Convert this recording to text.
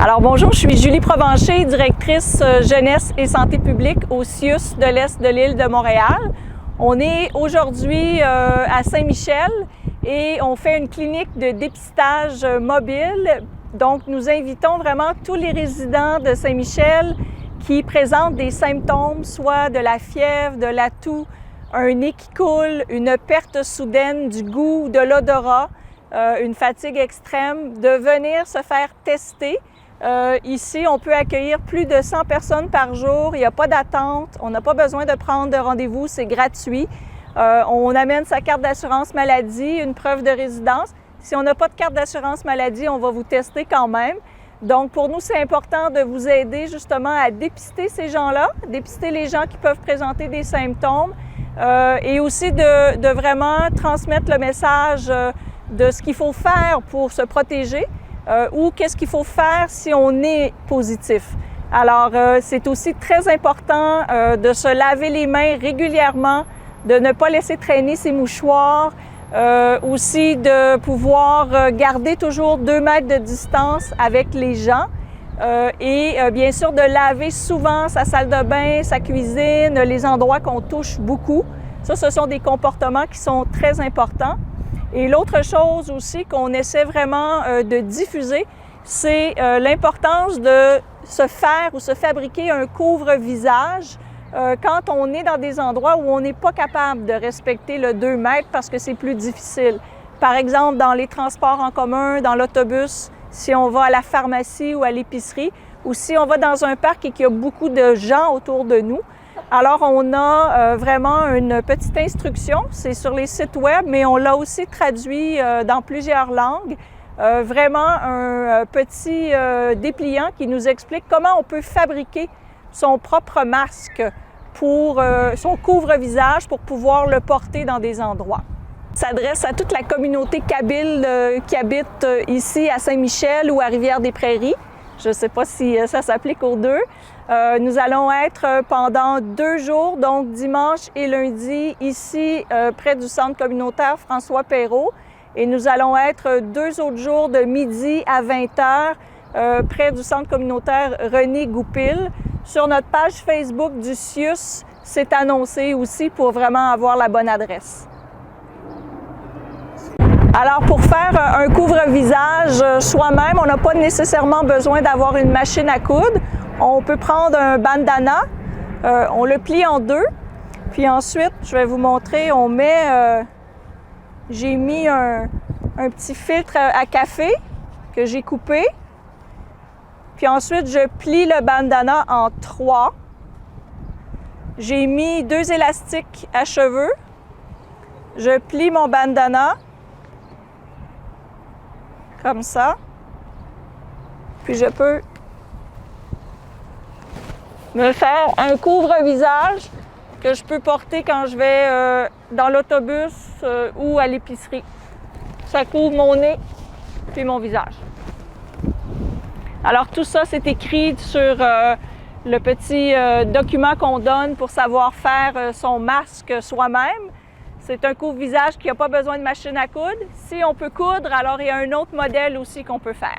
Alors bonjour, je suis Julie Provencher, directrice jeunesse et santé publique au CIUS de l'Est de l'île de Montréal. On est aujourd'hui à Saint-Michel et on fait une clinique de dépistage mobile. Donc nous invitons vraiment tous les résidents de Saint-Michel qui présentent des symptômes, soit de la fièvre, de la toux, un nez qui coule, une perte soudaine du goût ou de l'odorat, une fatigue extrême, de venir se faire tester. Ici, on peut accueillir plus de 100 personnes par jour. Il n'y a pas d'attente. On n'a pas besoin de prendre de rendez-vous. C'est gratuit. On amène sa carte d'assurance maladie, une preuve de résidence. Si on n'a pas de carte d'assurance maladie, on va vous tester quand même. Donc, pour nous, c'est important de vous aider justement à dépister ces gens-là, dépister les gens qui peuvent présenter des symptômes et aussi de vraiment transmettre le message de ce qu'il faut faire pour se protéger. Ou qu'est-ce qu'il faut faire si on est positif. Alors, c'est aussi très important de se laver les mains régulièrement, de ne pas laisser traîner ses mouchoirs, aussi de pouvoir garder toujours 2 mètres de distance avec les gens et bien sûr de laver souvent sa salle de bain, sa cuisine, les endroits qu'on touche beaucoup. Ça, ce sont des comportements qui sont très importants. Et l'autre chose aussi qu'on essaie vraiment de diffuser, c'est l'importance de se faire ou se fabriquer un couvre-visage quand on est dans des endroits où on n'est pas capable de respecter le 2 mètres parce que c'est plus difficile. Par exemple, dans les transports en commun, dans l'autobus, si on va à la pharmacie ou à l'épicerie, ou si on va dans un parc et qu'il y a beaucoup de gens autour de nous. Alors, on a vraiment une petite instruction, c'est sur les sites web, mais on l'a aussi traduit dans plusieurs langues. Vraiment un petit dépliant qui nous explique comment on peut fabriquer son propre masque pour son couvre-visage pour pouvoir le porter dans des endroits. Ça s'adresse à toute la communauté kabyle qui habite ici à Saint-Michel ou à Rivière-des-Prairies. Je ne sais pas si ça s'applique aux deux. Nous allons être pendant 2 jours, donc dimanche et lundi, ici près du centre communautaire François Perrault. Et nous allons être 2 autres jours de midi à 20h près du centre communautaire René Goupil. Sur notre page Facebook du CIUS, c'est annoncé aussi pour vraiment avoir la bonne adresse. Alors, pour faire un couvre-visage soi-même, on n'a pas nécessairement besoin d'avoir une machine à coudre. On peut prendre un bandana, on le plie en 2, puis ensuite, je vais vous montrer, on met, j'ai mis un petit filtre à café que j'ai coupé, puis ensuite, je plie le bandana en 3. J'ai mis 2 élastiques à cheveux, je plie mon bandana, comme ça, puis je peux me faire un couvre-visage que je peux porter quand je vais dans l'autobus ou à l'épicerie. Ça couvre mon nez puis mon visage. Alors tout ça, c'est écrit sur le petit document qu'on donne pour savoir faire son masque soi-même. C'est un couvre-visage qui n'a pas besoin de machine à coudre. Si on peut coudre, alors il y a un autre modèle aussi qu'on peut faire.